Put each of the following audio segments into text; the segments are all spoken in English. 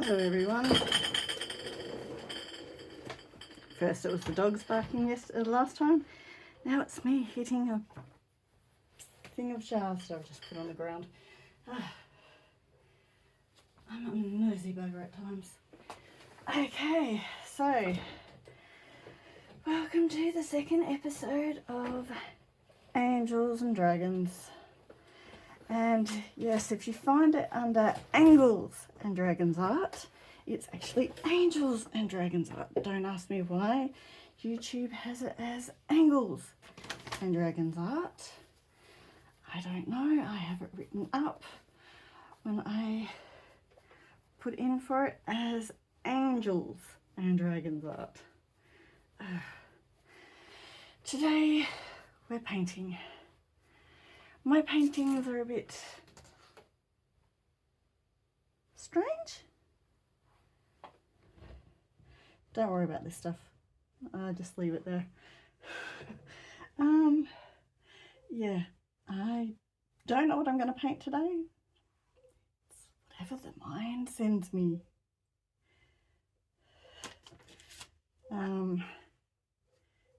Hello everyone. First it was the dogs barking last time. Now it's me hitting a thing of jars that I've just put on the ground. I'm a nosy bugger at times. Okay, so welcome to the second episode of Angels and Dragons. And yes, if you find it under Angles and Dragons Art, it's actually Angels and Dragons Art. Don't ask me why. YouTube has it as Angles and Dragons Art. I don't know. I have it written up when I put in for it as Angels and Dragons Art. Today we're painting. My paintings are a bit strange. Don't worry about this stuff. Just leave it there. Yeah, I don't know what I'm going to paint today. It's whatever the mind sends me.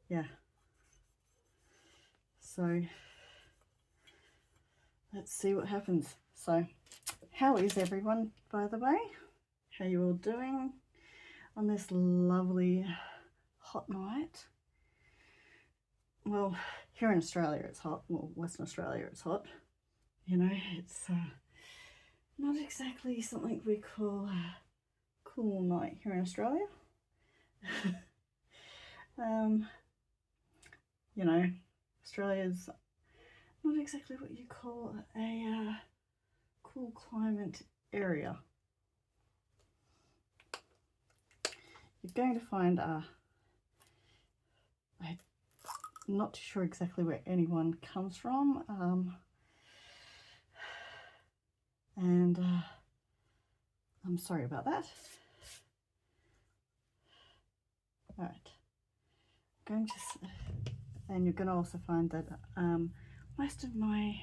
Yeah. So let's see what happens. So, how is everyone, by the way? How you all doing on this lovely hot night? Well, here in Australia it's hot. Well, Western Australia it's hot. You know, it's not exactly something we call a cool night here in Australia. You know, Australia's not exactly what you call a cool climate area. You're going to find I'm not too sure exactly where anyone comes from, and I'm sorry about that. All right, going to, and you're going to also find that most of my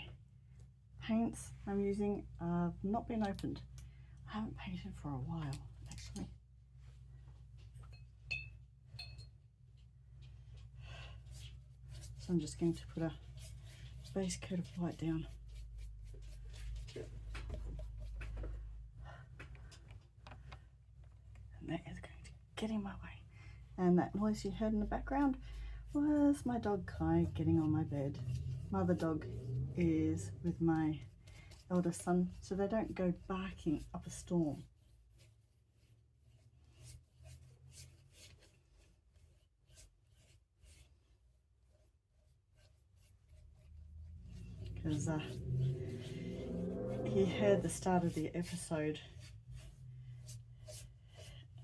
paints I'm using have not been opened. I haven't painted for a while, actually. So I'm just going to put a base coat of white down. And that is going to get in my way. And that noise you heard in the background was my dog Kai getting on my bed. Mother dog is with my eldest son, so they don't go barking up a storm. Because he heard the start of the episode,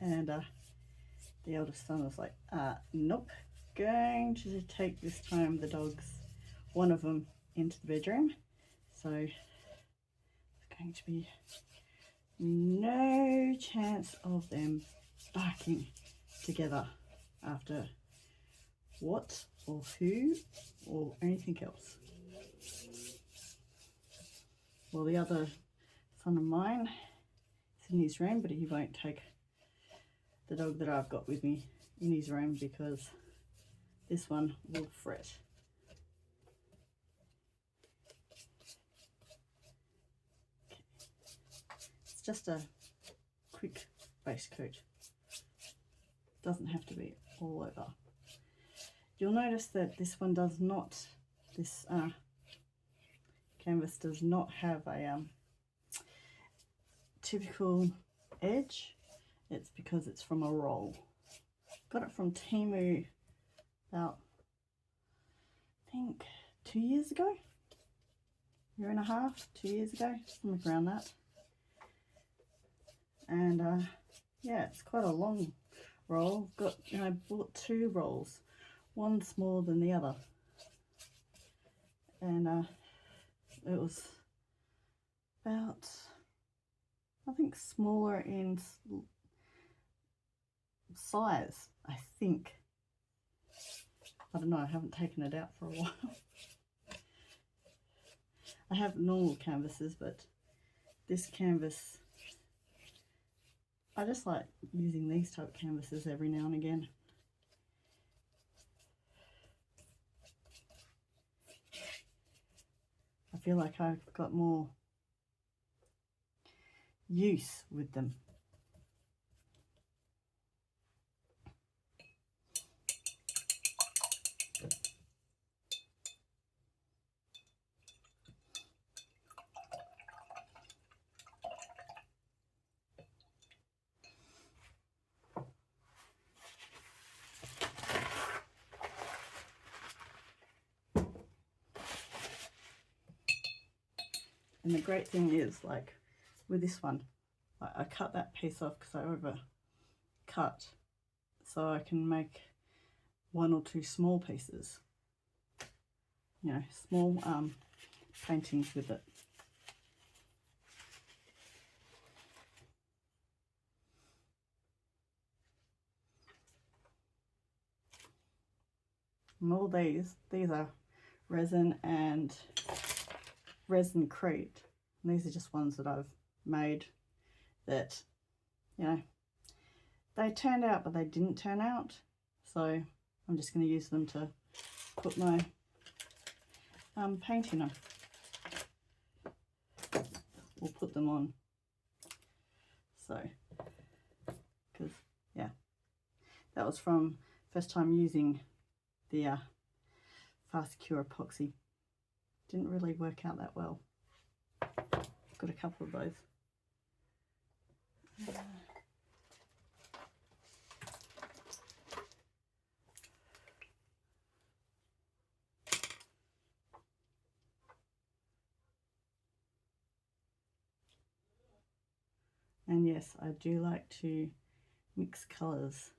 and the eldest son was like, nope, going to take this time the dogs, one of them, into the bedroom. So there's going to be no chance of them barking together after what or who or anything else. Well, the other son of mine is in his room, but he won't take the dog that I've got with me in his room because this one will fret. Okay. It's just a quick base coat. Doesn't have to be all over. You'll notice that this one does not, this canvas does not have a typical edge. It's because it's from a roll. Got it from Temu about, I think, 2 years ago. Year and a half, 2 years ago, something around that. And yeah, it's quite a long roll. I bought 2 rolls, one smaller than the other. And it was about, I think, smaller in size, I think. I don't know, I haven't taken it out for a while. I have normal canvases, but this canvas I just like using these type of canvases every now and again. I feel like I've got more use with them. And the great thing is, like with this one, I cut that piece off because I over cut, so I can make one or two small pieces, you know, small paintings with it. And all these are resin and resin-crete. And these are just ones that I've made that, you know, they turned out but they didn't turn out. So I'm just going to use them to put my painting on. We'll put them on. So, because, yeah, that was from first time using the fast cure epoxy. Didn't really work out that well. Got a couple of those. And yes, I do like to mix colours.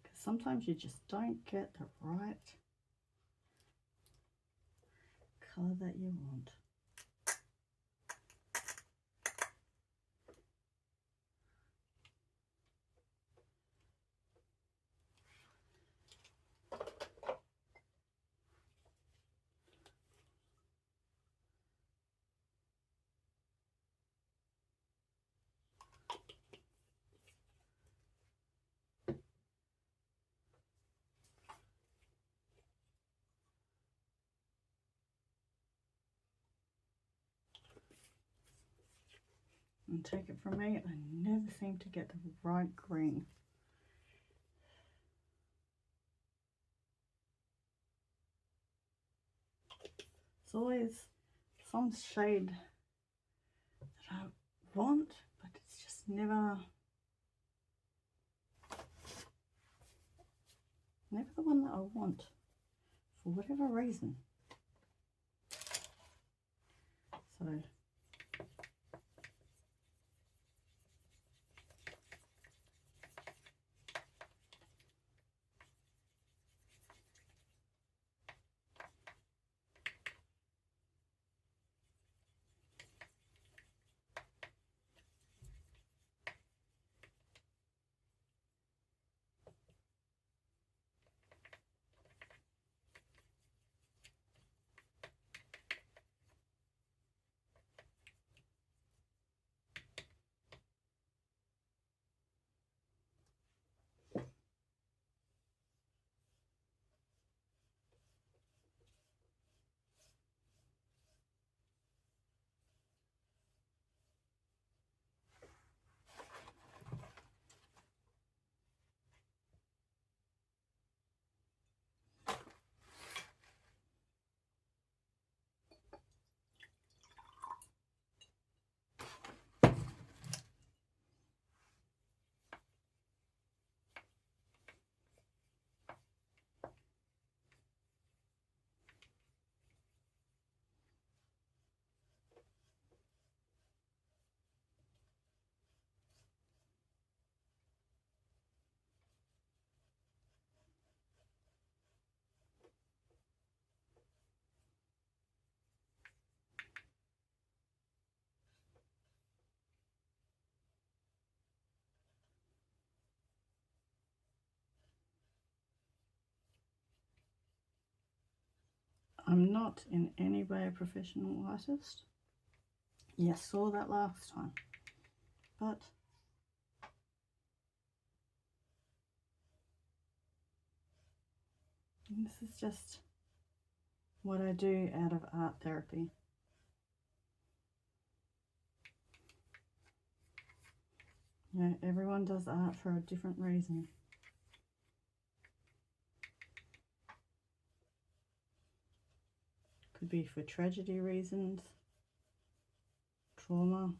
Because sometimes you just don't get the right colour that you want. And take it from me, I never seem to get the right green. It's always some shade that I want, but it's just never the one that I want for whatever reason. So I'm not in any way a professional artist. Yes, saw that last time, but this is just what I do out of art therapy. You know, everyone does art for a different reason. Could be for tragedy reasons, trauma.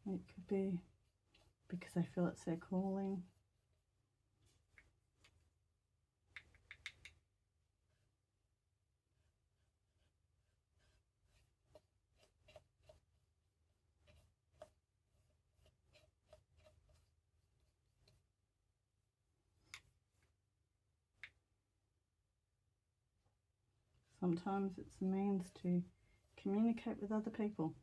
It could be because I feel it's their calling. Sometimes it's a means to communicate with other people.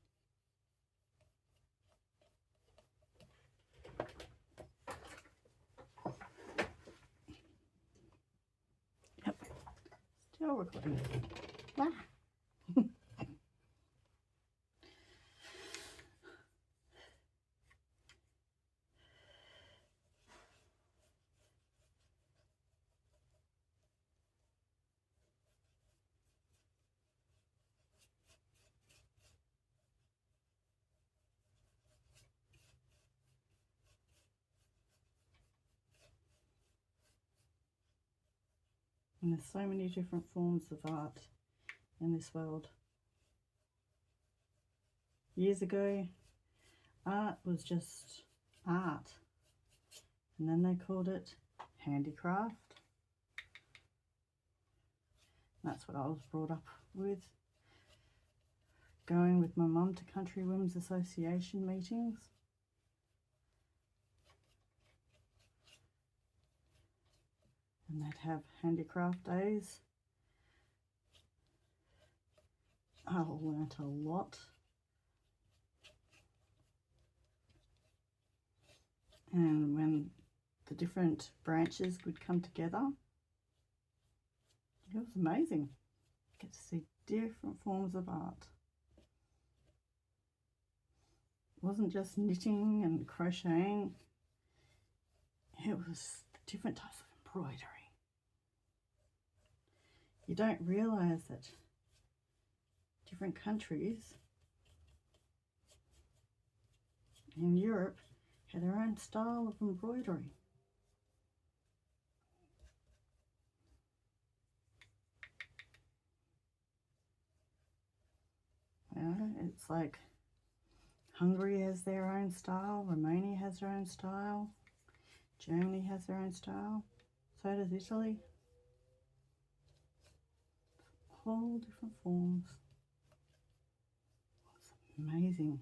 Yep, still recording. Ah. And there's so many different forms of art in this world. Years ago, art was just art, and then they called it handicraft. That's what I was brought up with. Going with my mum to Country Women's Association meetings. And they'd have handicraft days. I learnt a lot. And when the different branches would come together, it was amazing. You get to see different forms of art. It wasn't just knitting and crocheting. It was different types of embroidery. You don't realise that different countries in Europe had their own style of embroidery. You know, it's like Hungary has their own style, Romania has their own style, Germany has their own style, so does Italy. All different forms. It's amazing.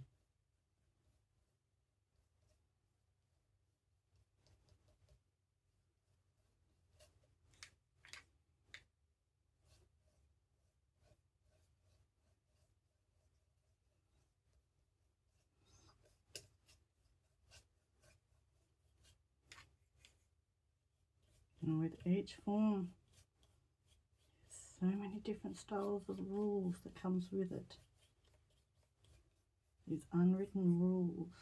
And with each form, so many different styles of rules that comes with it. These unwritten rules.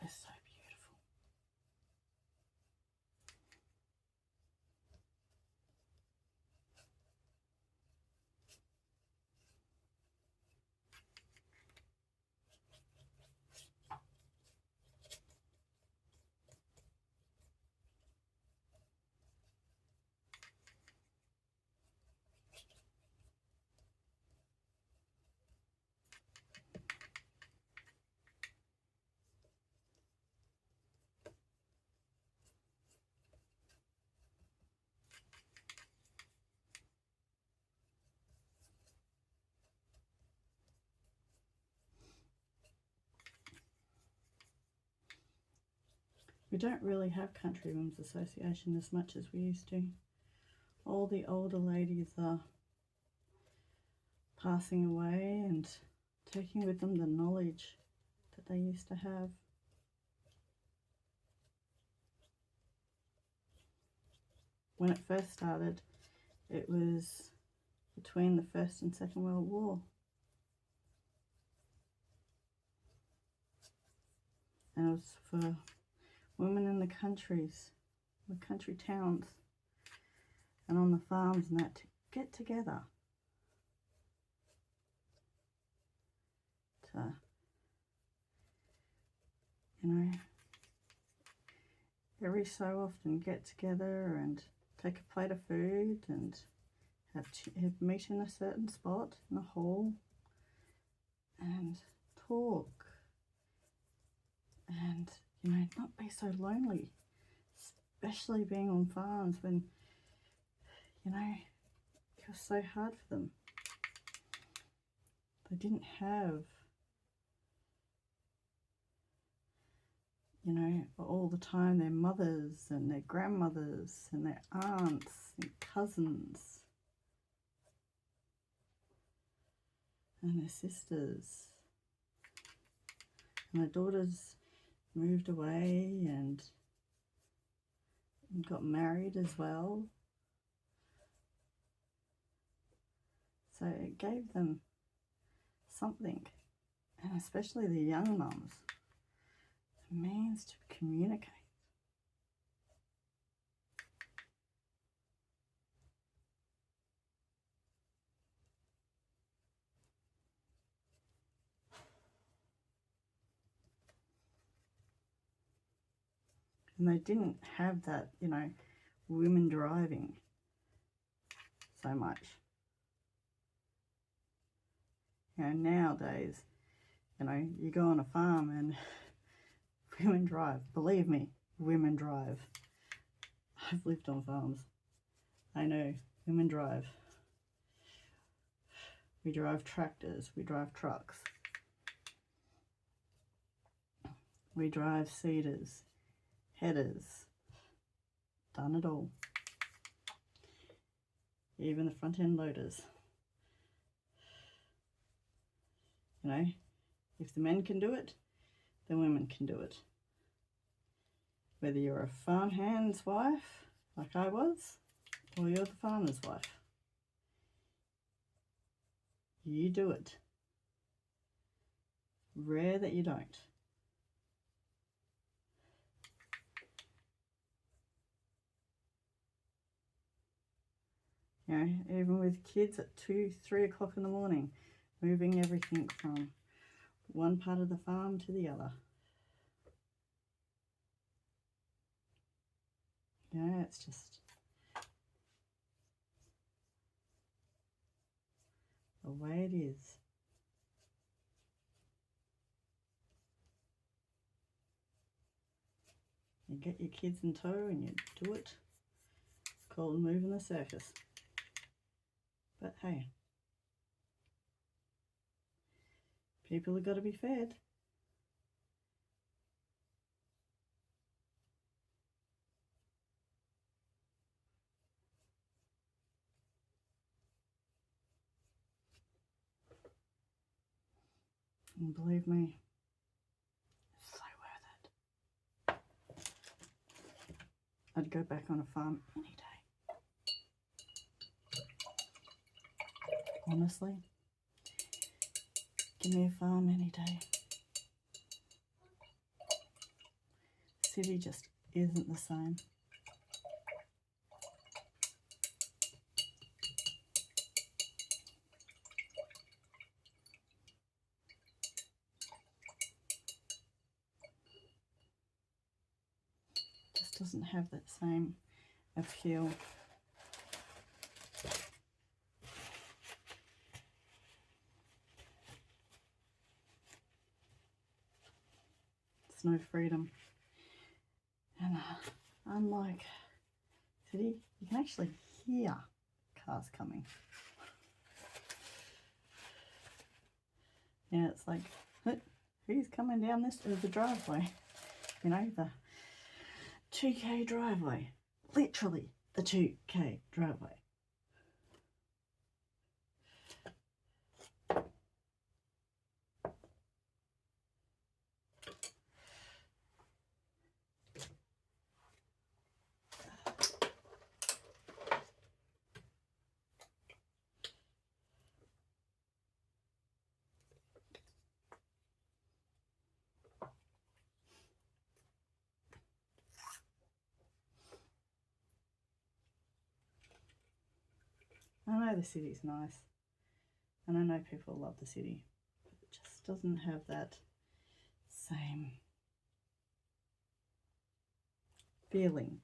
They're so beautiful. We don't really have Country Women's Association as much as we used to. All the older ladies are passing away and taking with them the knowledge that they used to have. When it first started, it was between the First and Second World War. And it was for women in the countries, the country towns, and on the farms and that, to get together. To, you know, every so often get together and take a plate of food and have meet in a certain spot in the hall and talk and, you know, not be so lonely, especially being on farms when, you know, it was so hard for them. They didn't have, you know, all the time their mothers and their grandmothers and their aunts and cousins and their sisters. And their daughters moved away and got married as well. So it gave them something, and especially the young mums, a means to communicate. And they didn't have that, you know, women driving so much. You know, nowadays, you know, you go on a farm and women drive. Believe me, women drive. I've lived on farms. I know, women drive. We drive tractors, we drive trucks. We drive seeders, headers, done it all. Even the front end loaders. You know, if the men can do it, then women can do it. Whether you're a farmhand's wife, like I was, or you're the farmer's wife, you do it. Rare that you don't. You know, even with kids at 2, 3 o'clock in the morning, moving everything from one part of the farm to the other. Yeah, it's just the way it is. You get your kids in tow and you do it. It's called moving the circus. But hey, people have got to be fed. And believe me, it's so worth it. I'd go back on a farm any day. Honestly, give me a farm any day. City just isn't the same. Just doesn't have that same appeal. It's no freedom. And unlike city, you can actually hear cars coming. Yeah, it's like, who's coming down the driveway? You know, 2K driveway. Literally the 2K driveway. I know the city's nice, and I know people love the city, but it just doesn't have that same feeling.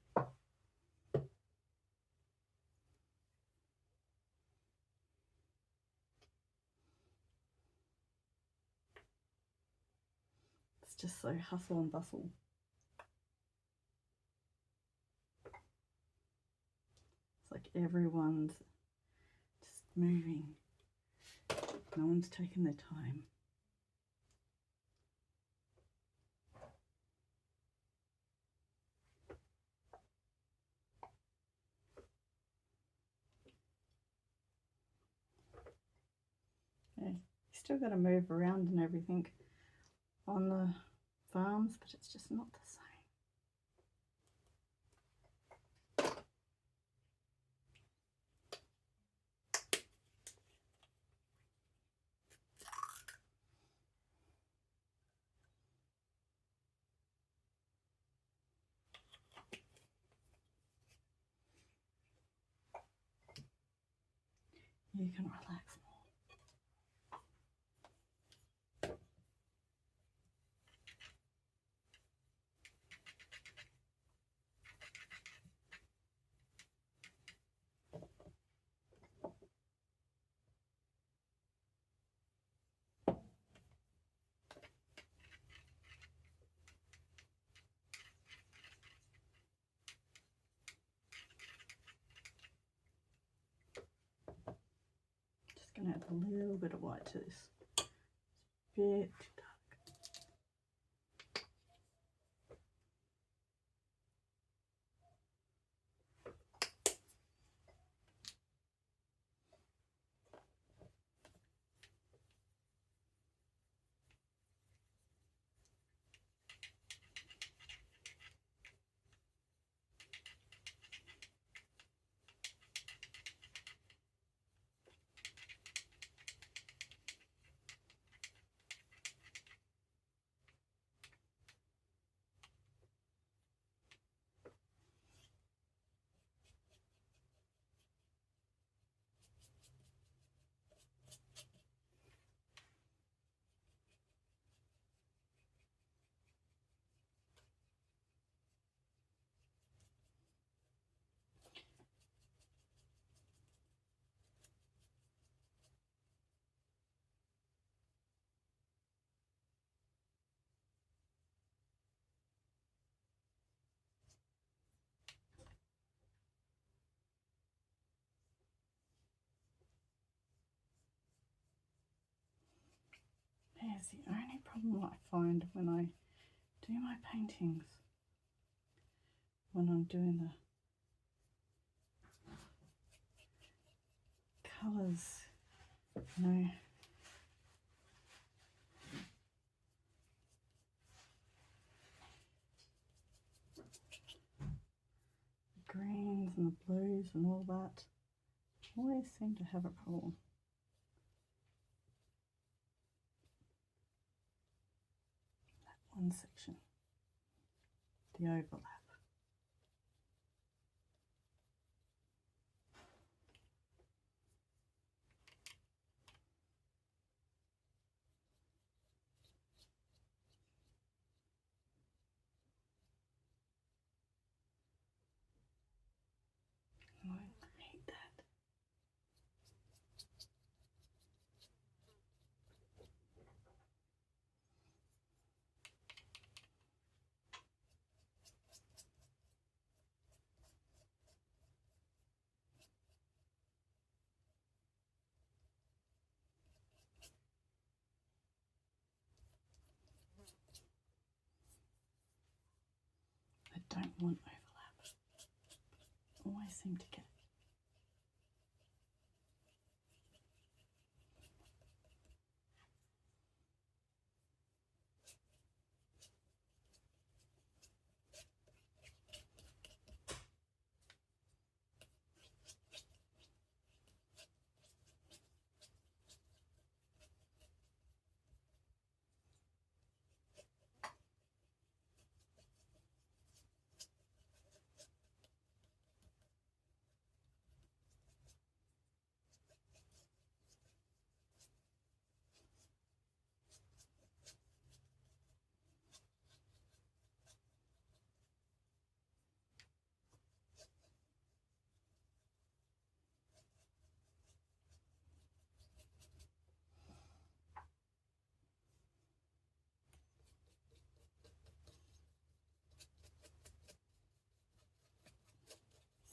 It's just so hustle and bustle. It's like everyone's just moving. No one's taking their time. Yeah, you still got to move around and everything on the farms, but it's just not the same. You can relax more. Just going to add a little bit of white to this. It's a bit too dark. Here's the only problem I find when I do my paintings, when I'm doing the colours, you know, the greens and the blues and all that, always seem to have a problem. That one section, the overlap. I hate that. don't want overlap. Always seem to get it.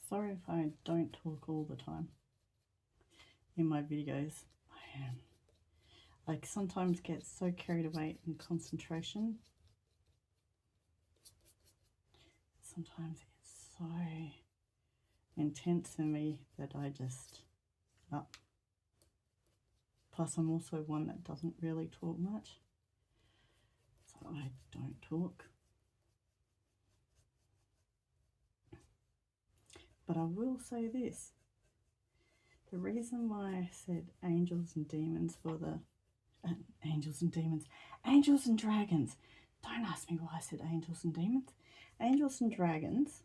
Sorry if I don't talk all the time in my videos. I sometimes get so carried away in concentration. Sometimes it's so intense in me that I just plus I'm also one that doesn't really talk much, so I don't talk. But I will say this, the reason why I said angels and demons for the angels and dragons. Don't ask me why I said angels and demons. Angels and dragons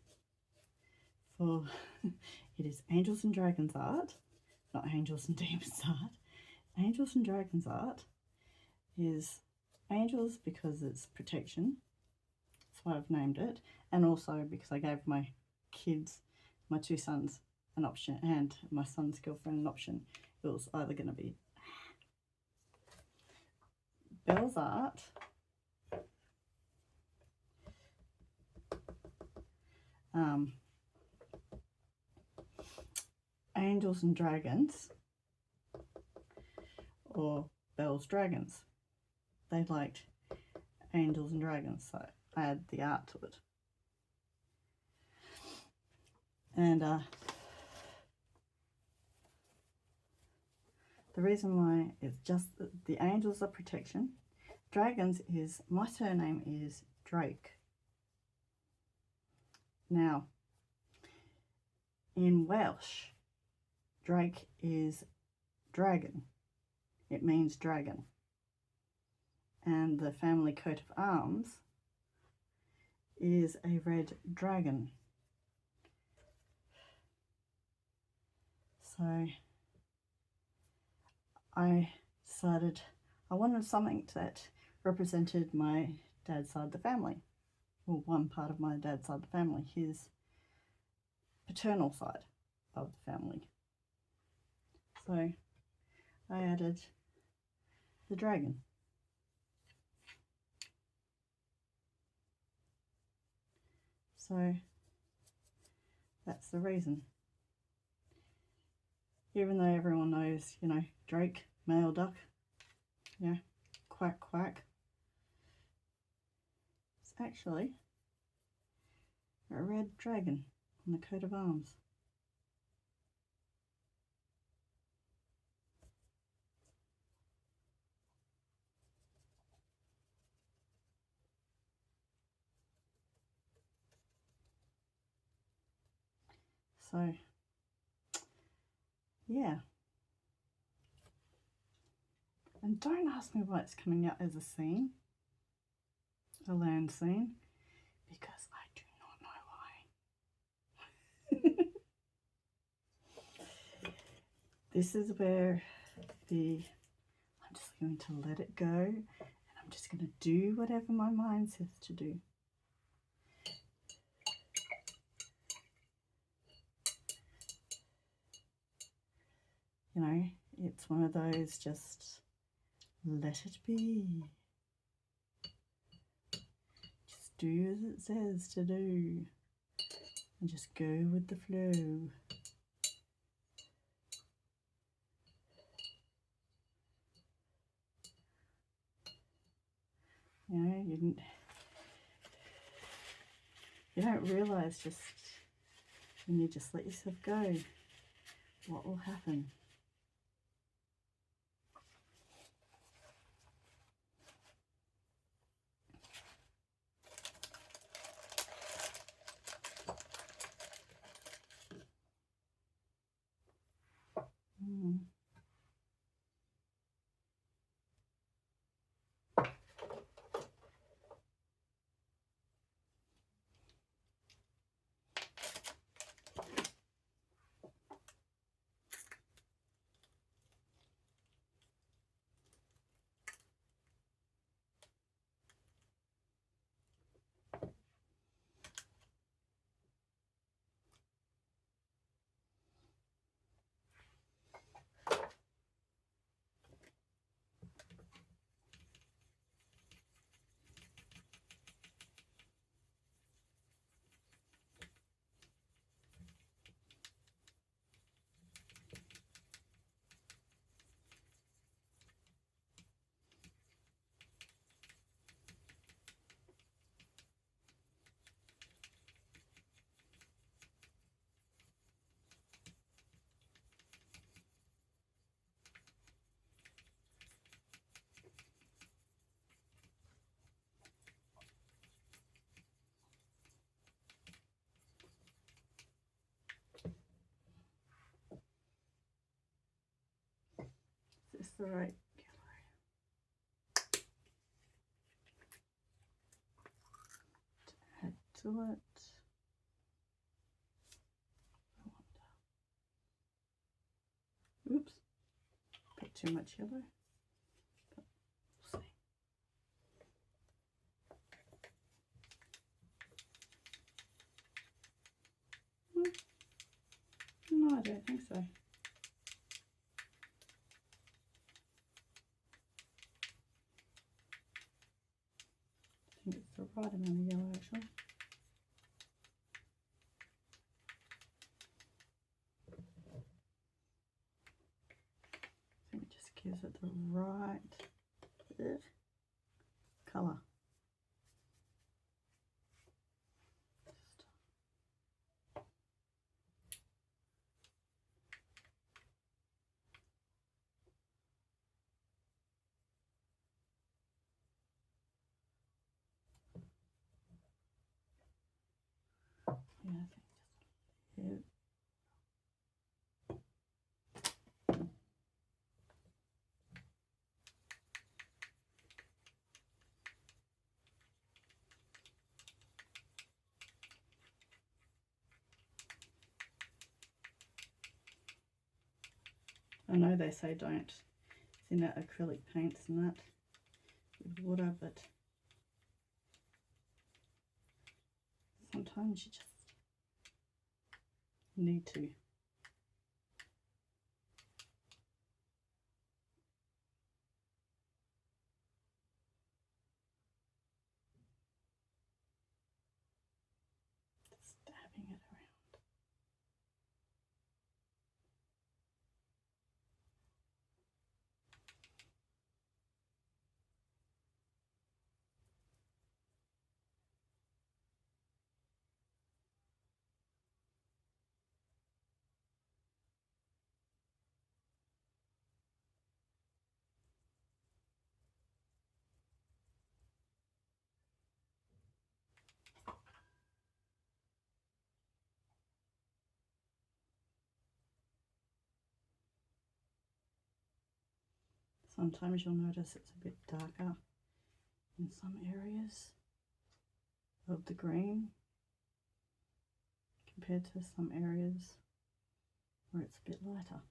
for it is angels and dragons art, not angels and demons art. Angels and dragons art is angels because it's protection. That's why I've named it, and also because I gave my kids, my two sons, an option, and my son's girlfriend an option. It was either going to be Belle's art, angels and dragons, or Belle's dragons. They liked angels and dragons, so I add the art to it. And the reason why it's just the angels are protection. Dragons is, my surname is Drake. Now, in Welsh, Drake is dragon. It means dragon. And the family coat of arms is a red dragon. So I decided I wanted something that represented my dad's side of the family. Well, one part of my dad's side of the family, his paternal side of the family. So I added the dragon. So that's the reason. Even though everyone knows, you know, Drake, male duck, yeah, quack, quack. It's actually a red dragon on the coat of arms. So, yeah. And don't ask me why it's coming out as a scene, a land scene, because I do not know why. This is where I'm just going to let it go, and I'm just going to do whatever my mind says to do. You know, it's one of those, just let it be. Just do as it says to do, and just go with the flow. You know, You don't realise just when you just let yourself go what will happen. Is this the right colour? To add to it. Oops, bit too much yellow. But we'll see. No, I don't think so. I think it's the right amount of yellow actually. I think it just gives it the right colour. Yeah, I think just I know they say don't thin out acrylic paints and that with water, but sometimes you just need to. Just dabbing it around. Sometimes you'll notice it's a bit darker in some areas of the green compared to some areas where it's a bit lighter.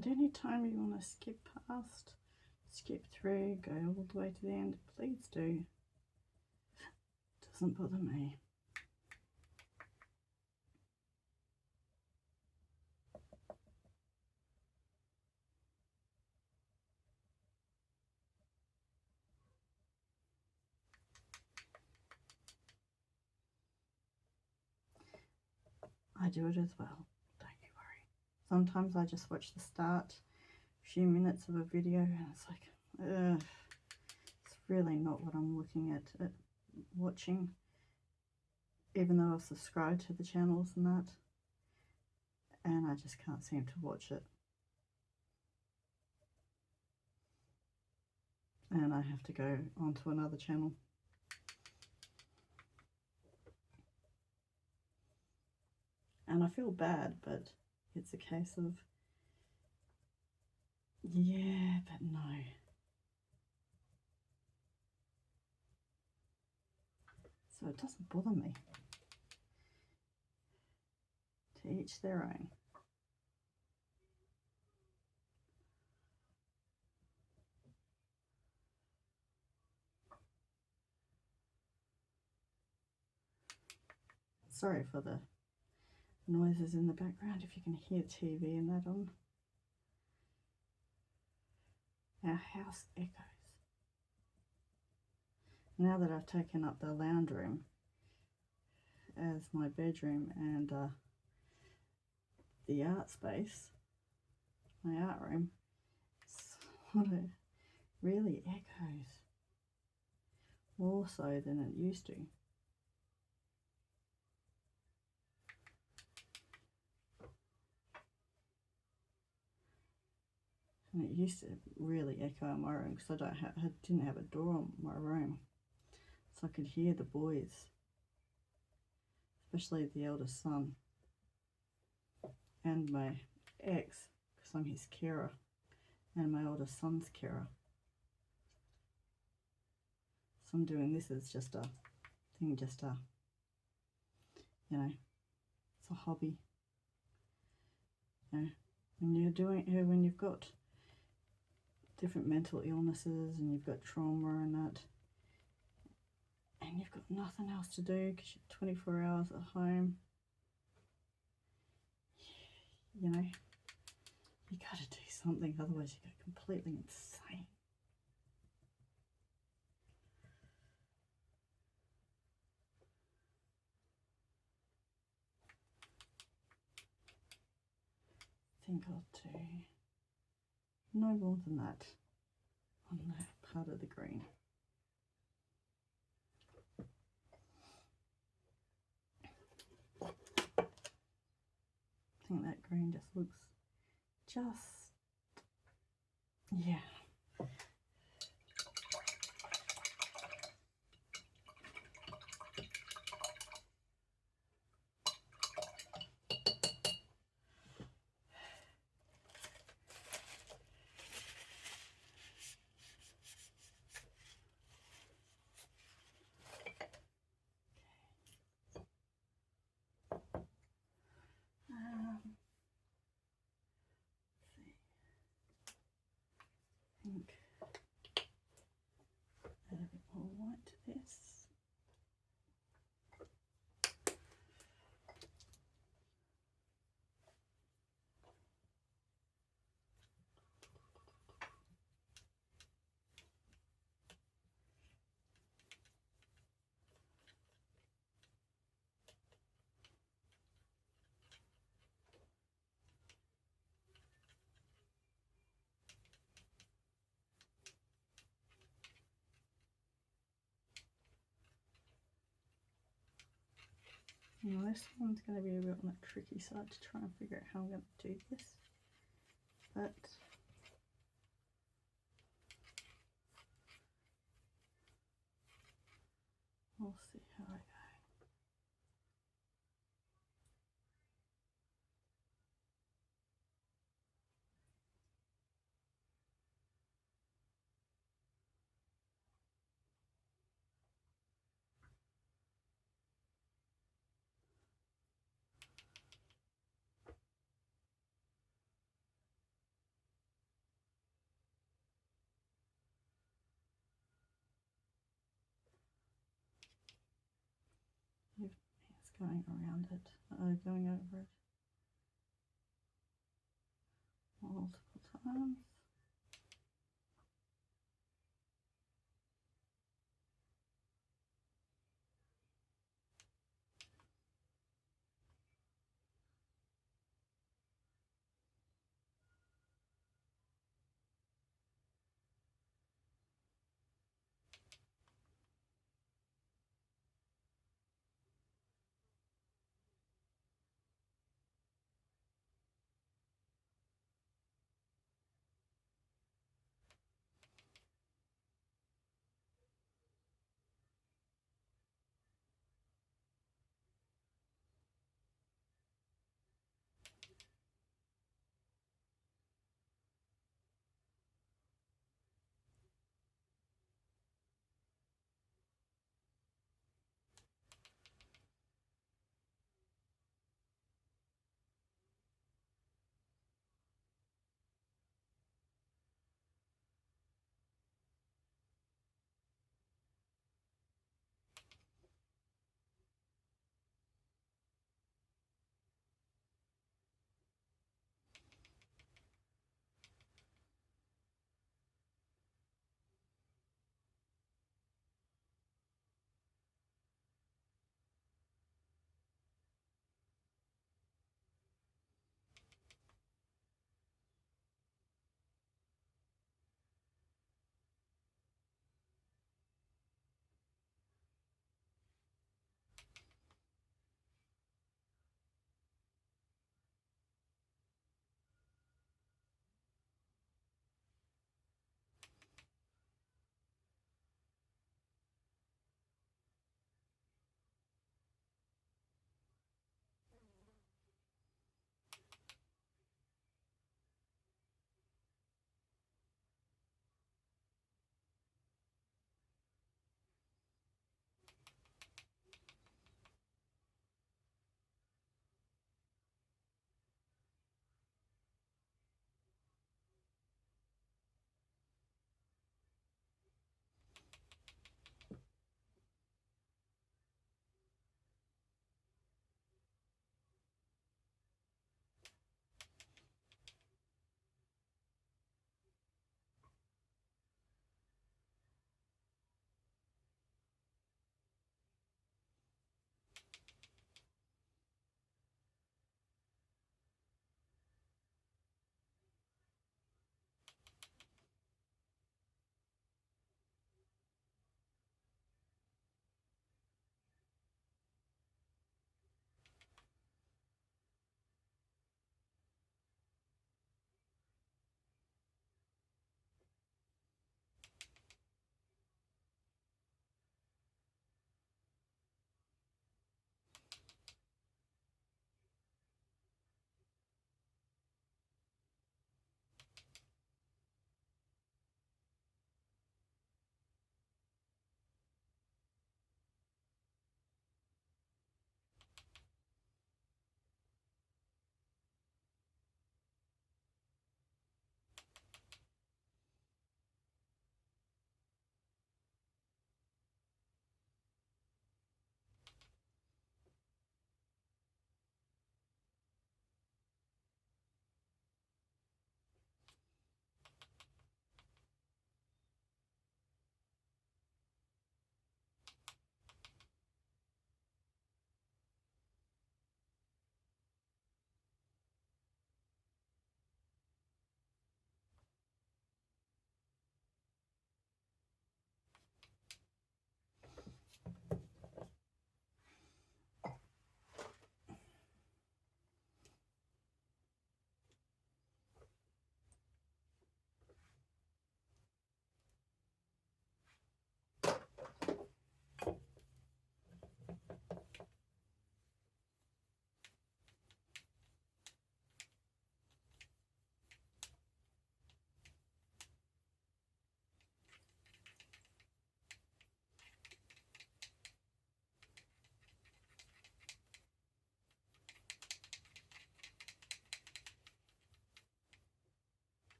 At any time you want to skip past, skip through, go all the way to the end, please do. Doesn't bother me. I do it as well, don't you worry. Sometimes I just watch the start, a few minutes of a video, and it's like, ugh, it's really not what I'm looking at watching, even though I've subscribed to the channels and that, and I just can't seem to watch it. And I have to go onto another channel. And I feel bad, but it's a case of, yeah, but no. So it doesn't bother me. To each their own. Sorry for the noises in the background, if you can hear TV and that on. Our house echoes. Now that I've taken up the lounge room as my bedroom and the art space, my art room, sort of really echoes more so than it used to. And it used to really echo in my room because I didn't have a door on my room, so I could hear the boys, especially the eldest son and my ex, because I'm his carer and my oldest son's carer. So I'm doing this as just a thing, just a, you know, it's a hobby. You know, when you've got different mental illnesses and you've got trauma and that, and you've got nothing else to do because you're 24 hours at home, you know, you gotta do something, otherwise you go completely insane. I think I'll do no more than that on that part of the green. I think that green just looks yeah. I think add a bit more white to this. Now this one's going to be a bit on the tricky side to try and figure out how I'm going to do this, but we'll see how I go. going around it, going over it multiple times.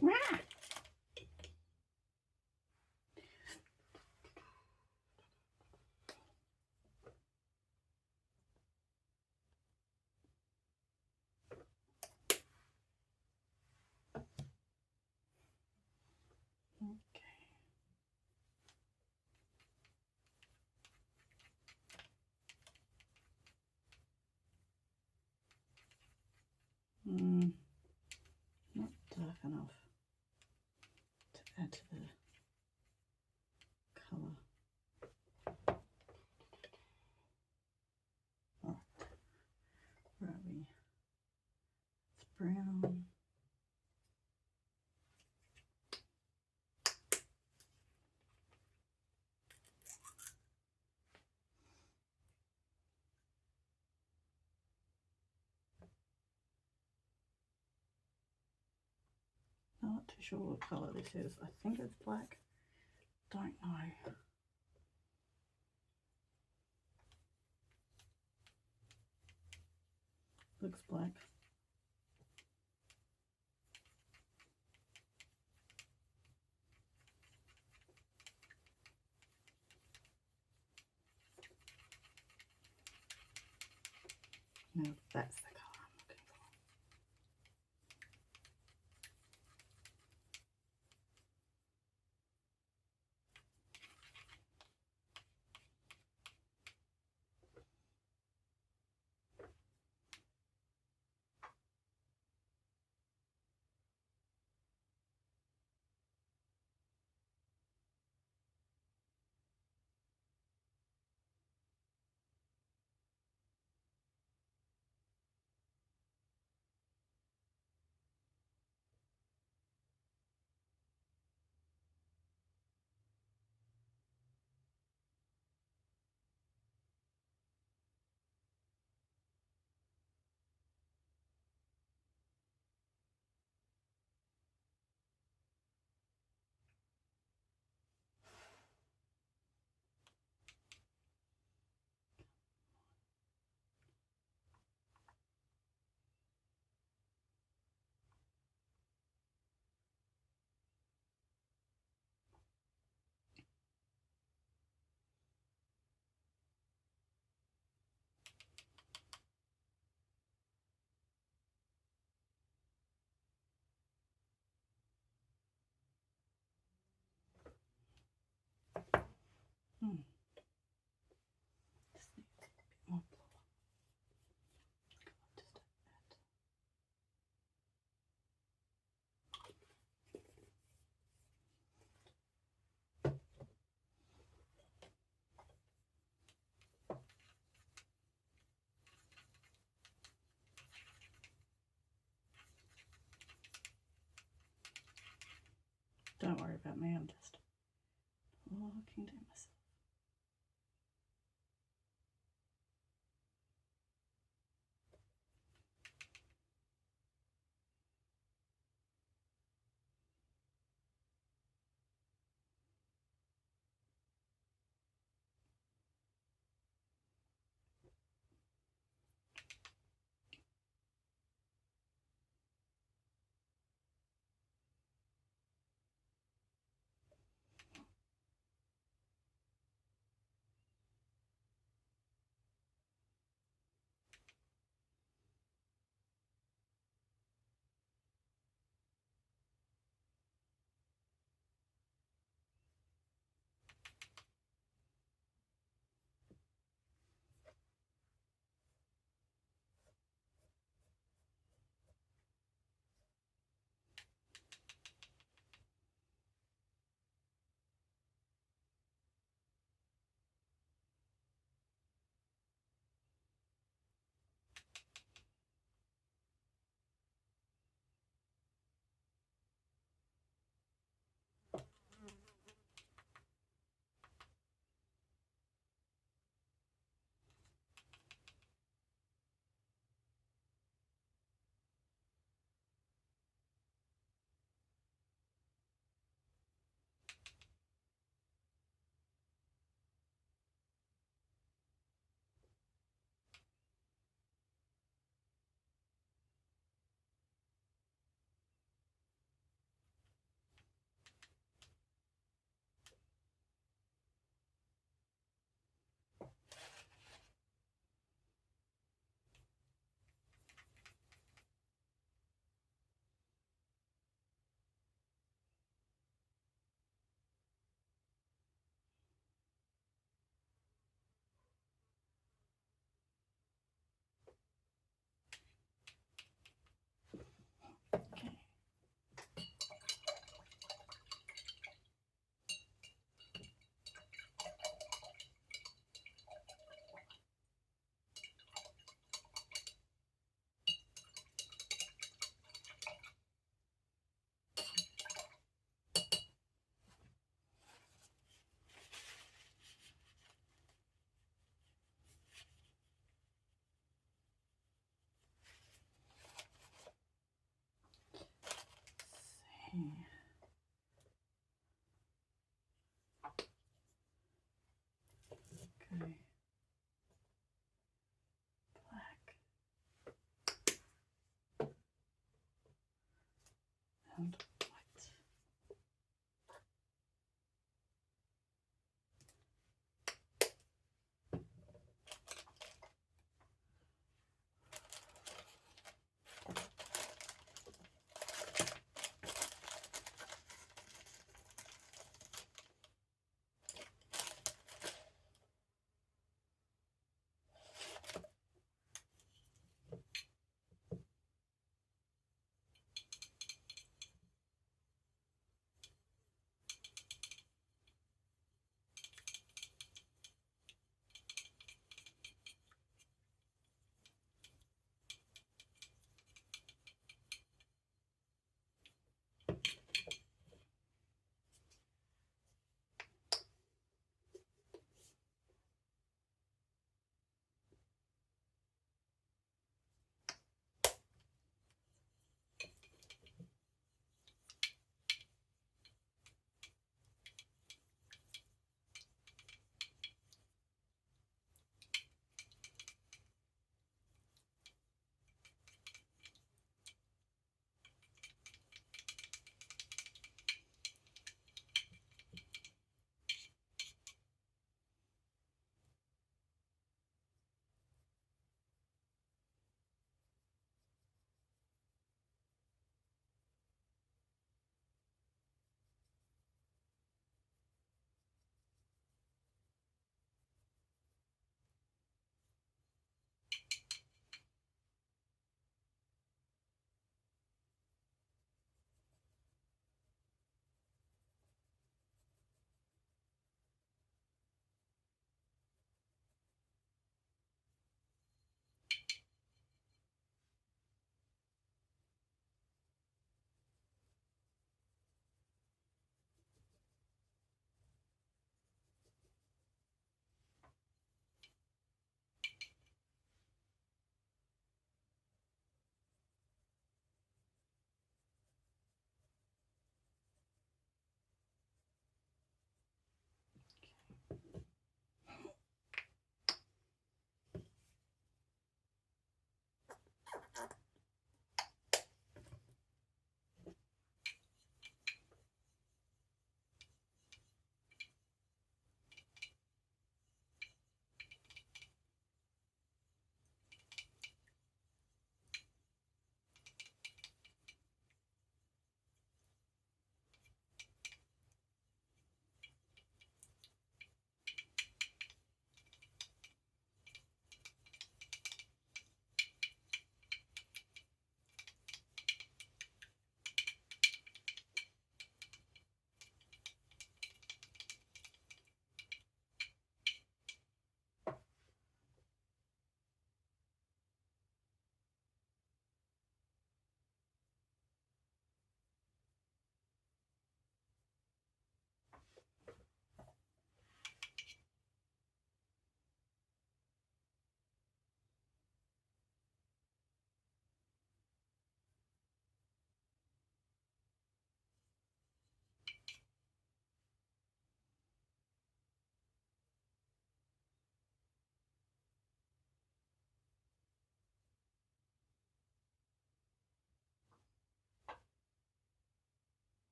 Ah! Okay. Not dark enough to add to the colour. All right, where are we? It's brown. Not too sure what colour this is. I think it's black. Don't know. Looks black. No, that's the colour I'm looking for. Just needs a bit more blue. Just a bit. Don't worry about me, I'm just looking to myself. here. Okay. Black. And white.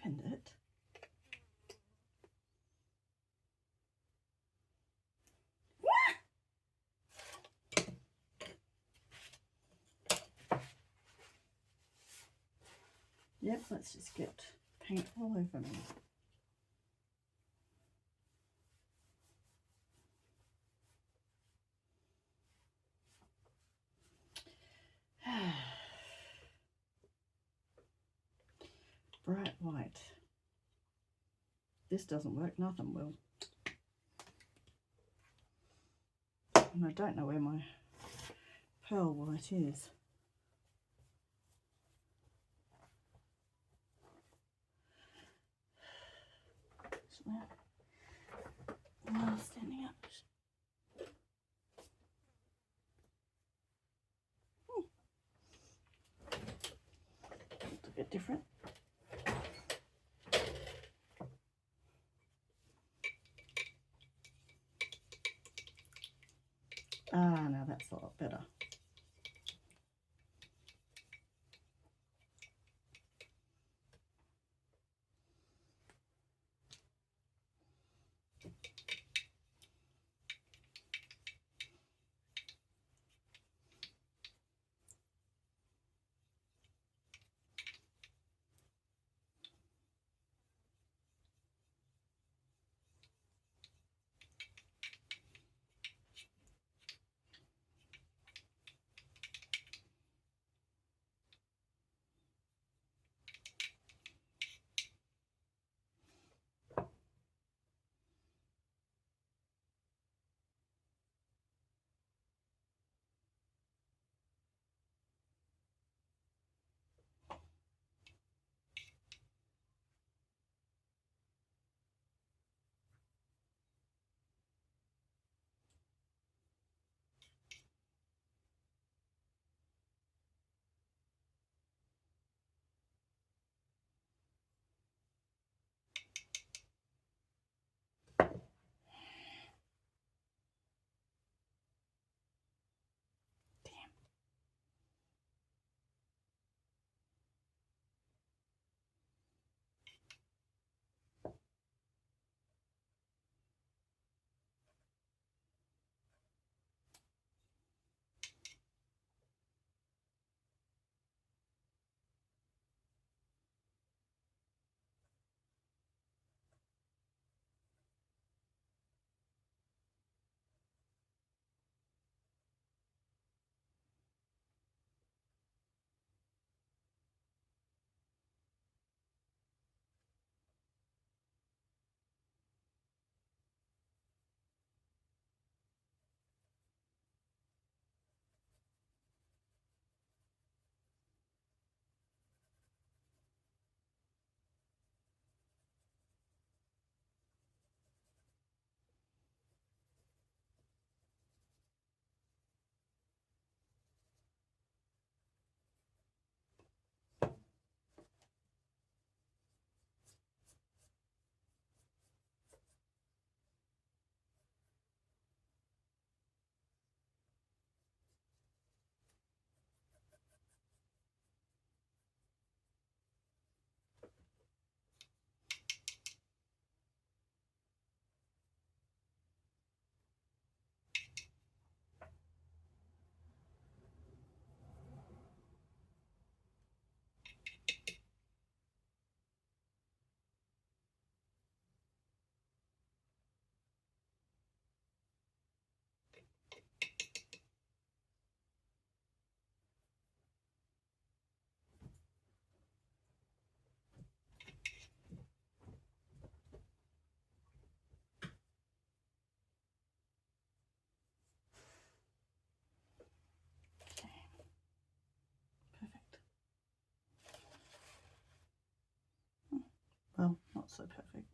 opened it. Yep, let's just get paint all over me. Bright white. This doesn't work, nothing will. And I don't know where my pearl white is. Well, standing up. It's a bit different. Ah, now that's a lot better. Perfect. Well, not so perfect.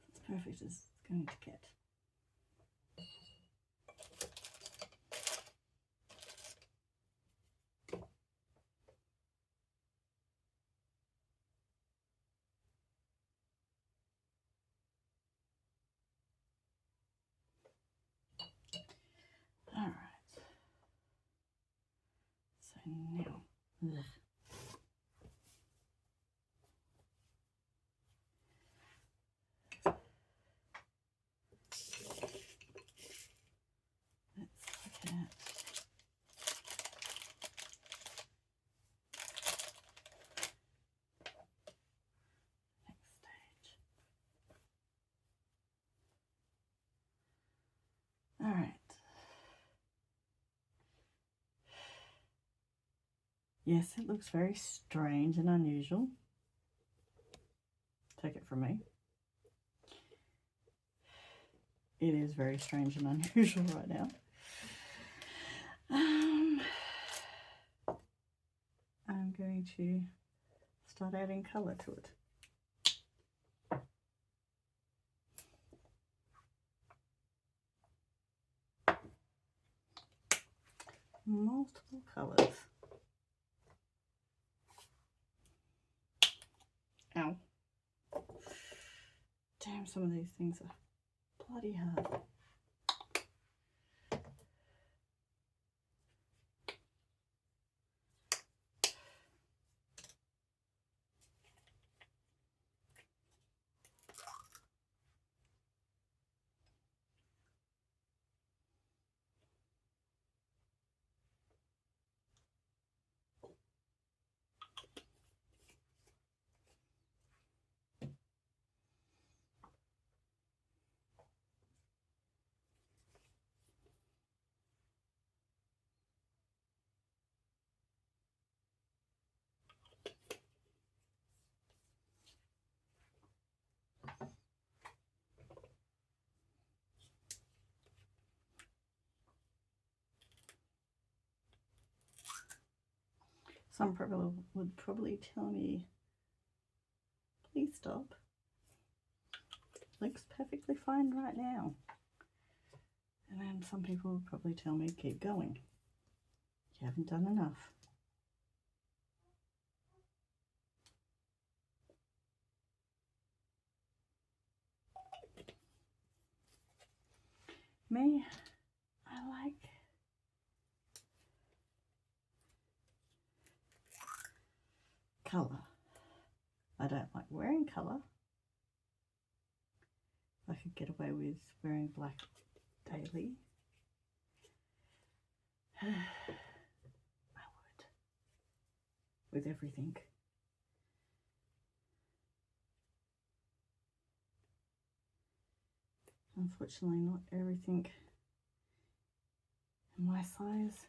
It's perfect as it's going to get. So now, ugh. Let's look at next stage. All right. Yes, it looks very strange and unusual. Take it from me. It is very strange and unusual right now. I'm going to start adding colour to it. Multiple colours. Ow. Damn, some of these things are bloody hard. Some people would probably tell me, please stop. Looks perfectly fine right now. And then some people would probably tell me, keep going. You haven't done enough. Me, I like colour. I don't like wearing colour. If I could get away with wearing black daily, I would. With everything. Unfortunately, not everything in my size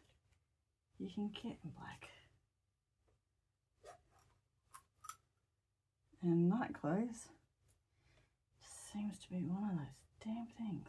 you can get in black. And night clothes just seems to be one of those damn things.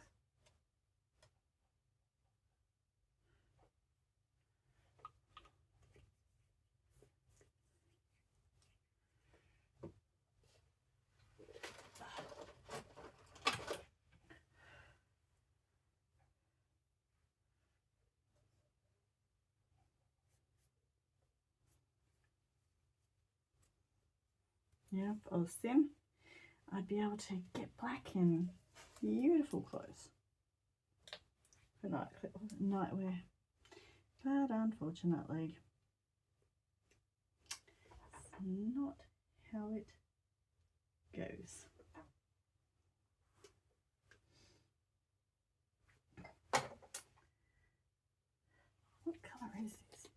Yeah, if I was thin, I'd be able to get black in beautiful clothes for nightwear. But unfortunately, it's not how it goes. What colour is this?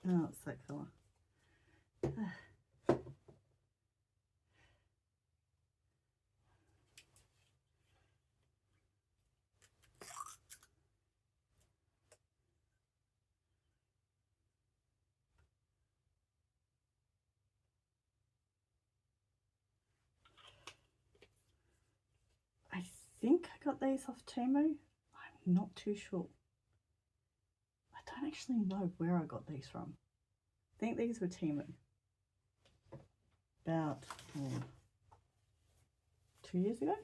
Oh, it's that colour. I think I got these off Temu. I'm not too sure. I don't actually know where I got these from. I think these were Temu. About 2 years ago.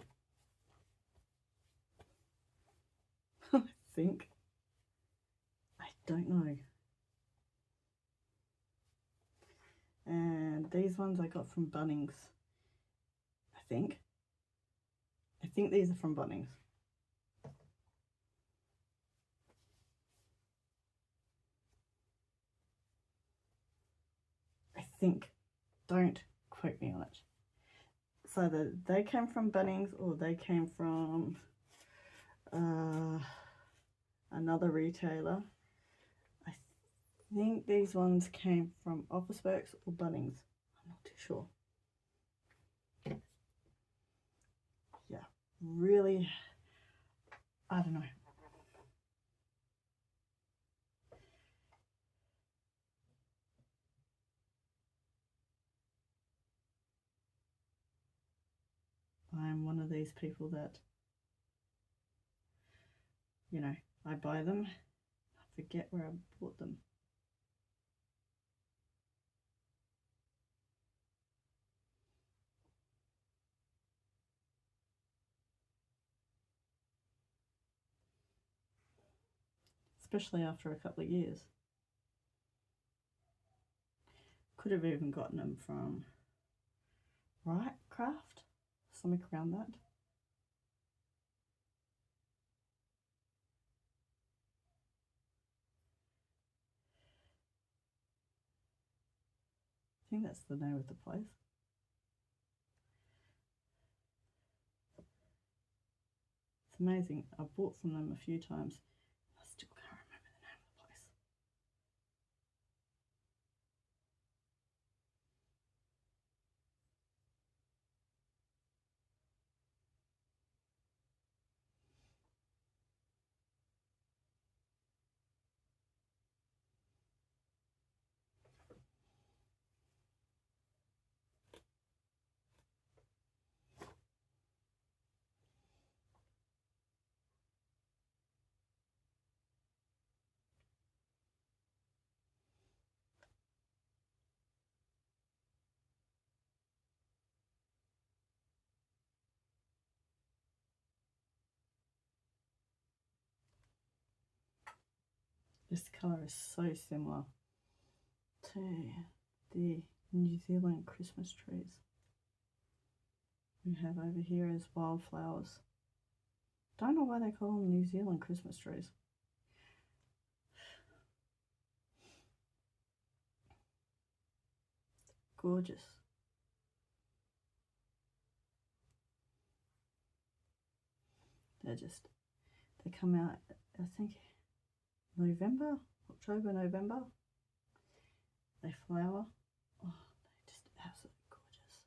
I think. I don't know. And these ones I got from Bunnings. I think these are from Bunnings. think. Don't quote me on it. So either they came from Bunnings or they came from another retailer. I think these ones came from Officeworks or Bunnings. I'm not too sure. Yeah, really, I don't know. I'm one of these people that, you know, I buy them, I forget where I bought them. Especially after a couple of years. Could have even gotten them from Right Craft, something around that. I think that's the name of the place. It's amazing. I've bought from them a few times. I still can't remember the name of the place. This colour is so similar to the New Zealand Christmas trees we have over here as wildflowers. Don't know why they call them New Zealand Christmas trees. Gorgeous. They come out, I think, November, October, November. They flower. Oh, they're just absolutely gorgeous.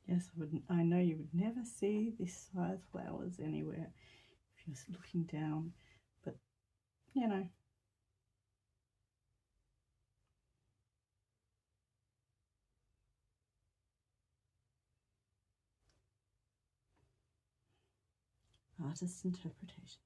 Yes, I know you would never see this size flowers anywhere if you're looking down, but you know. Artist interpretation.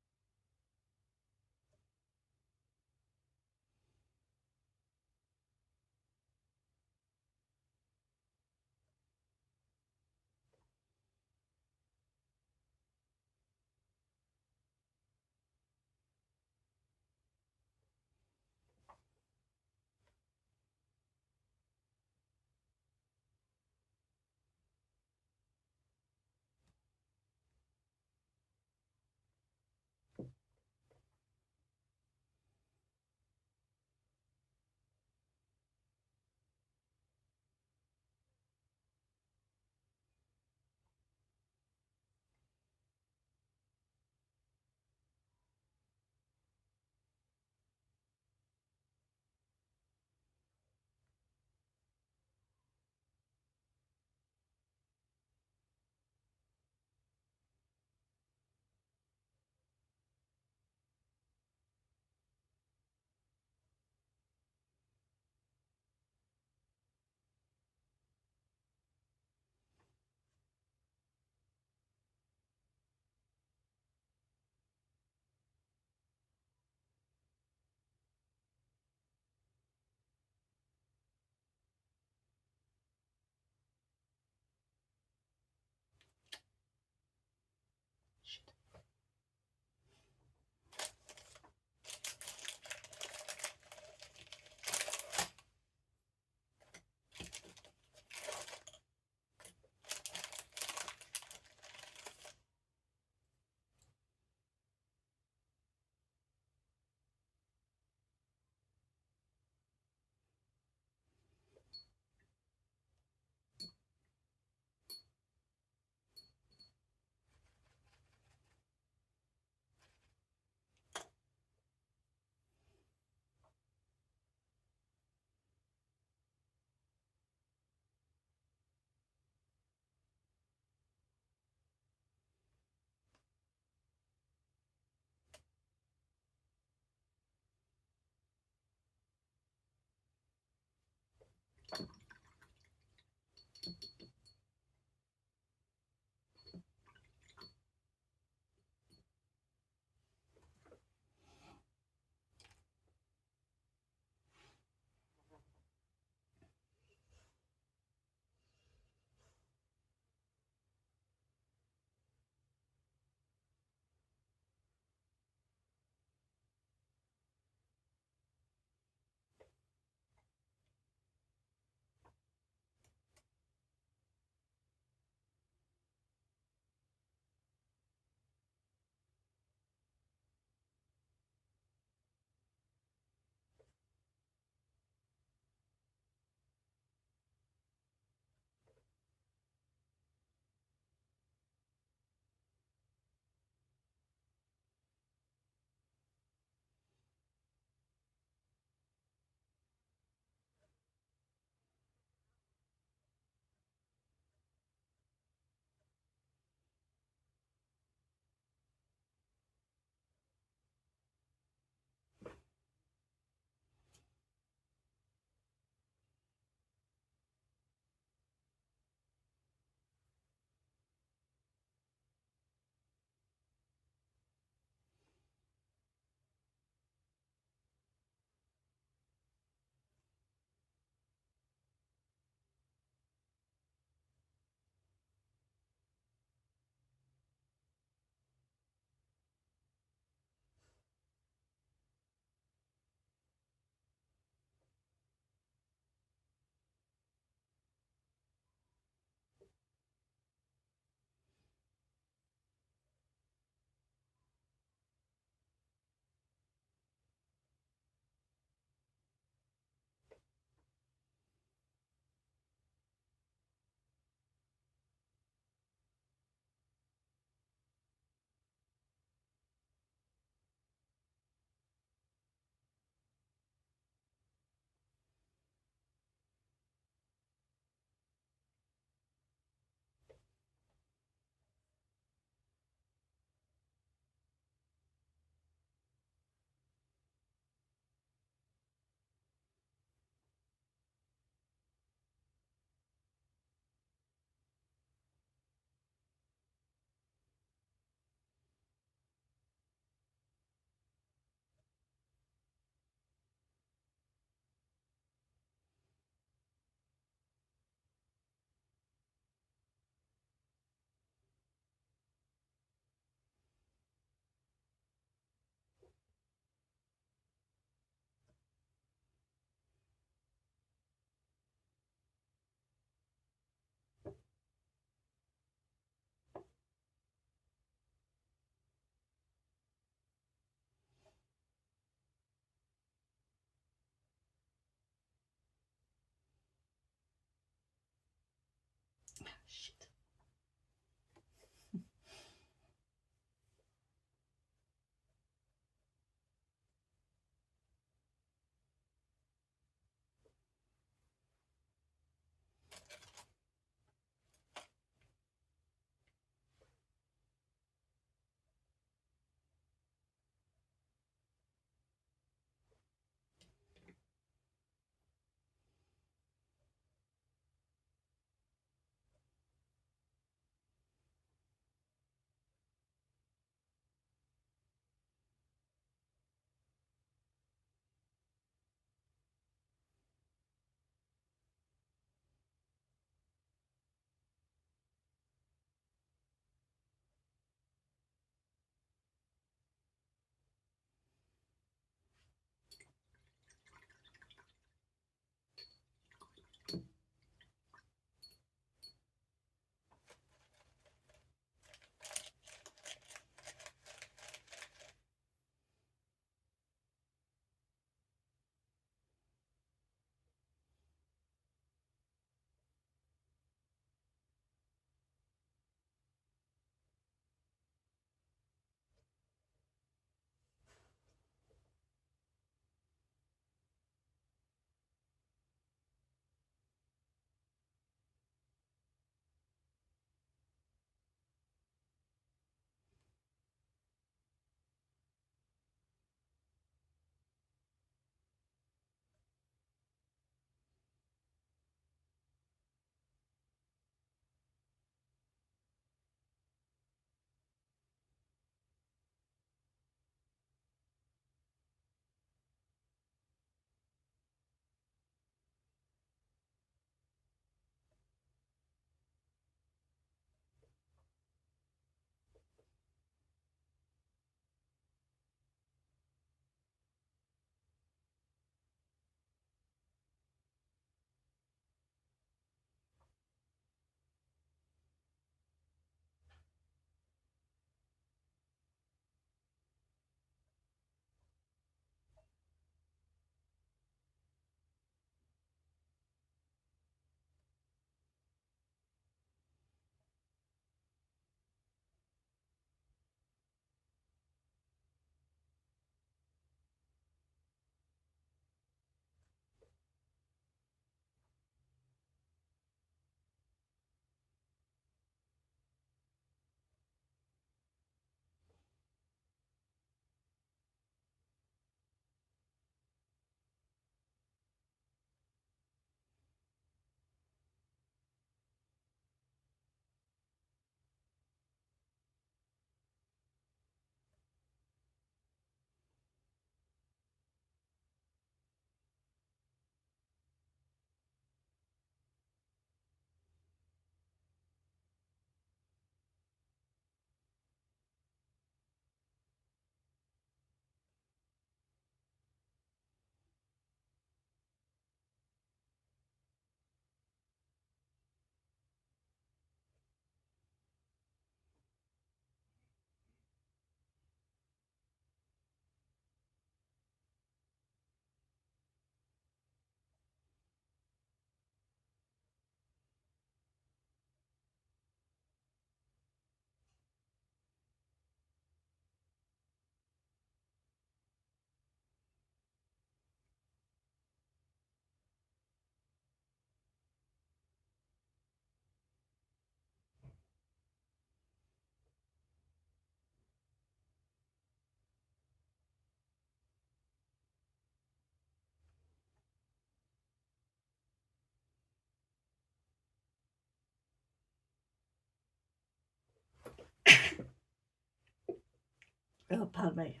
Oh, pardon me.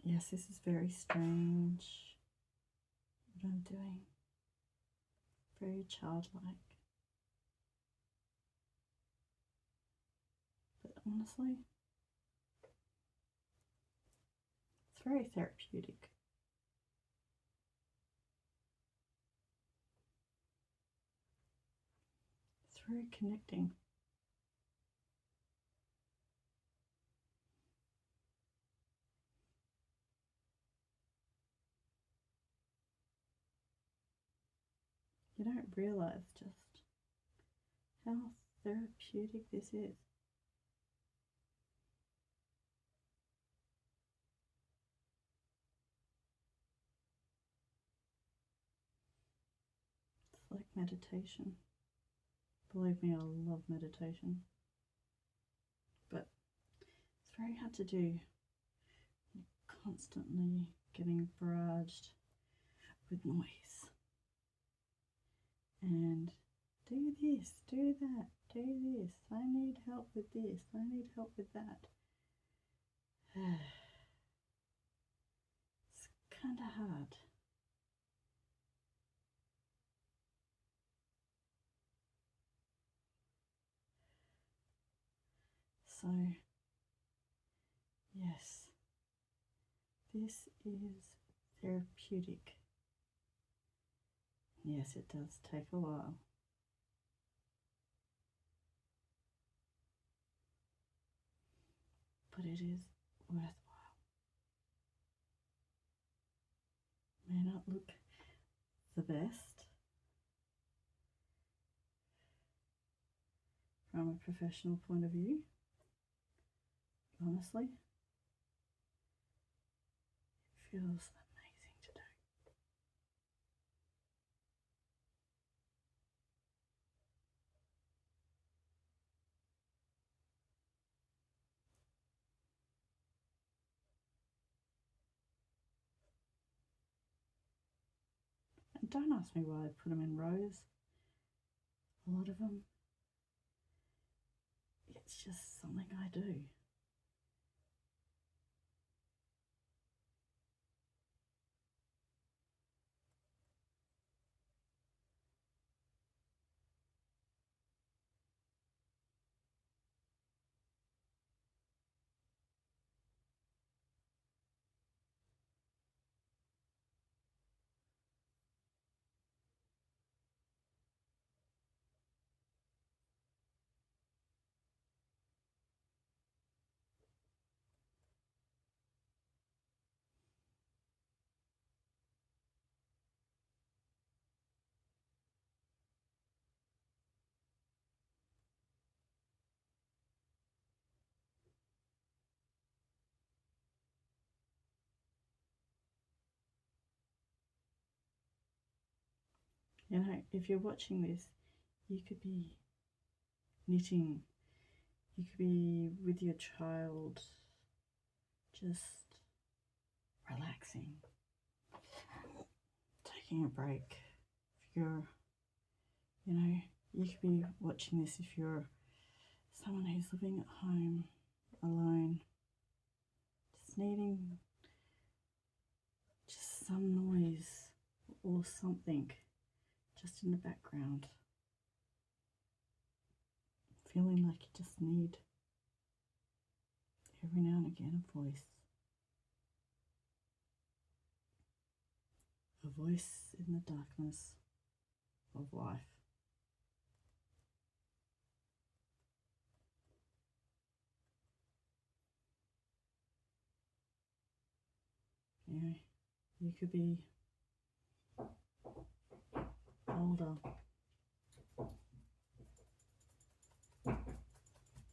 Yes, this is very strange what I'm doing. Very childlike. But honestly, it's very therapeutic. It's very connecting. You don't realize just how therapeutic this is. It's like meditation. Believe me, I love meditation. But it's very hard to do. You're constantly getting barraged with noise. And do this, do that, do this. I need help with this. I need help with that. It's kind of hard. So, yes, this is therapeutic. Yes, it does take a while. But it is worthwhile. May not look the best from a professional point of view, honestly. It feels amazing to do. And don't ask me why I put them in rows. A lot of them, it's just something I do. You know, if you're watching this, you could be knitting, you could be with your child, just relaxing, taking a break. If you're, you know, you could be watching this if you're someone who's living at home alone, just needing just some noise or something just in the background, feeling like you just need every now and again a voice in the darkness of life. You know, you could be older. You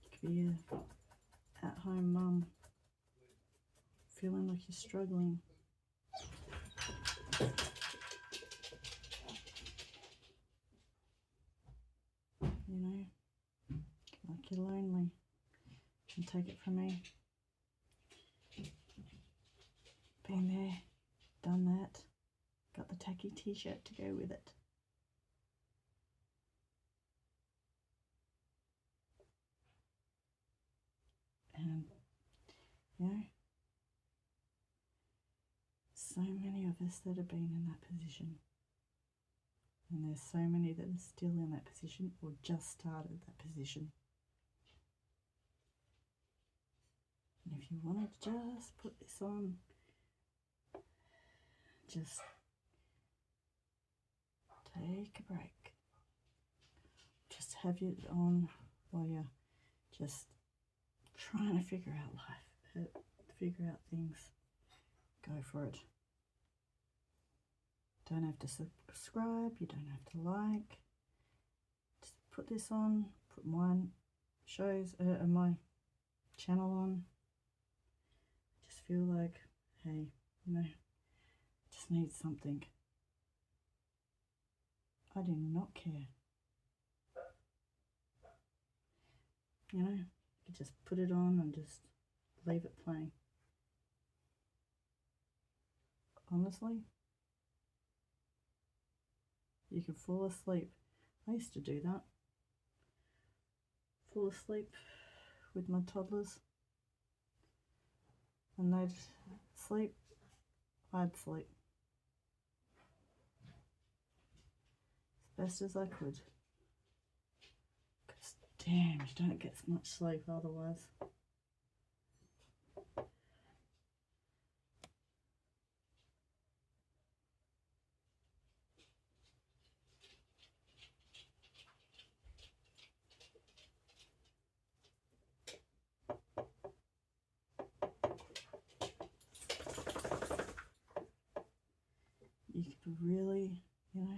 could be a at-home mum, feeling like you're struggling. You know, like you're lonely. And take it from me. Been there, done that, got the tacky t-shirt to go with it. And, you know, so many of us that have been in that position. And there's so many that are still in that position or just started that position. And if you want to just put this on, just take a break. Just have it on while you're just trying to figure out life, figure out things. Go for it. Don't have to subscribe, you don't have to like. Just put this on, put mine shows, my channel on. Just feel like, hey, you know, just need something. I do not care. You know, you just put it on and just leave it playing. Honestly, you can fall asleep. I used to do that. Fall asleep with my toddlers. And they'd sleep, I'd sleep. As best as I could. Because damn, you don't get much sleep otherwise. You could really, you know,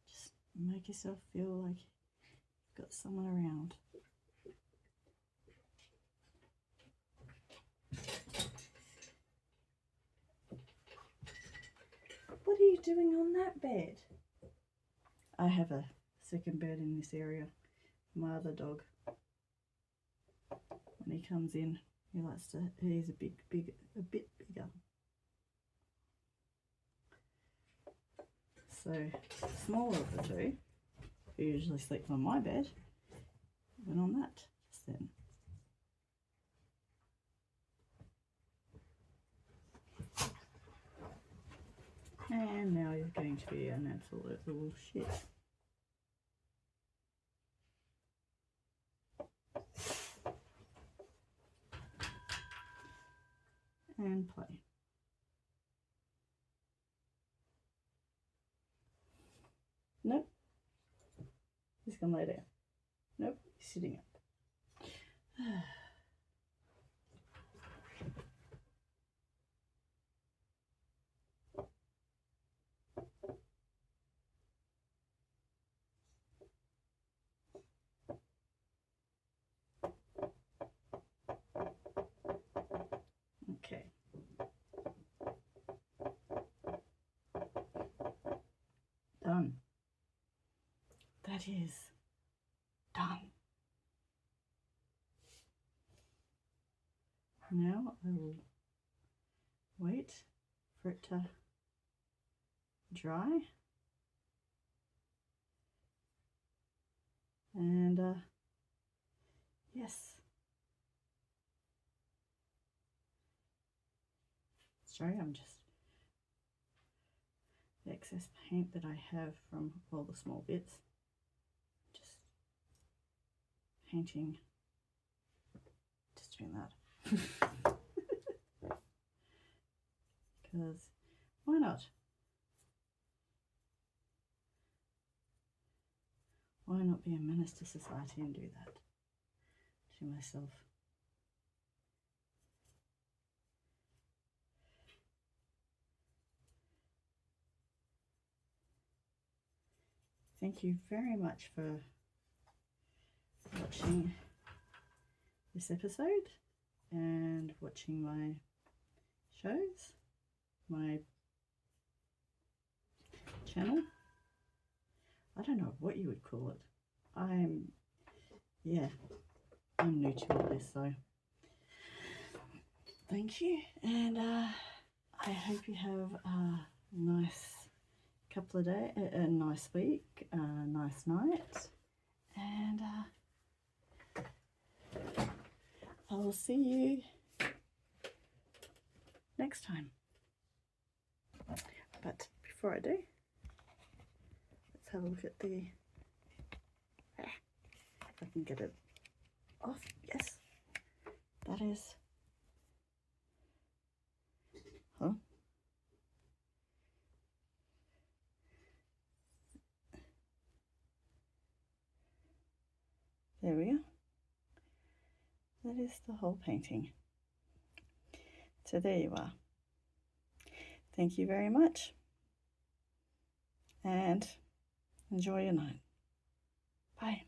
just make yourself feel like you've got someone around. What are you doing on that bed? I have a second bed in this area. My other dog, when he comes in, he's a bit bigger. So, the smaller of the two, who usually sleeps on my bed, went on that just then. And now he's going to be an absolute little shit. And play. Nope. He's gonna lay down. Nope, he's sitting up. Okay. Done. That is done. Now I will wait for it to dry. And yes. Sorry, I'm just the excess paint that I have from all the small bits. Just painting, just doing that. Because why not? Why not be a menace to society and do that to myself? thank you very much for watching this episode and watching my shows, my channel. I don't know what you would call it. I'm new to all this, so thank you, and I hope you have a nice couple of days, a nice week, a nice night, and I will see you next time. But before I do, let's have a look at the, if I can get it off. Yes, that is, there we go. That is the whole painting. So there you are. Thank you very much, and enjoy your night. Bye.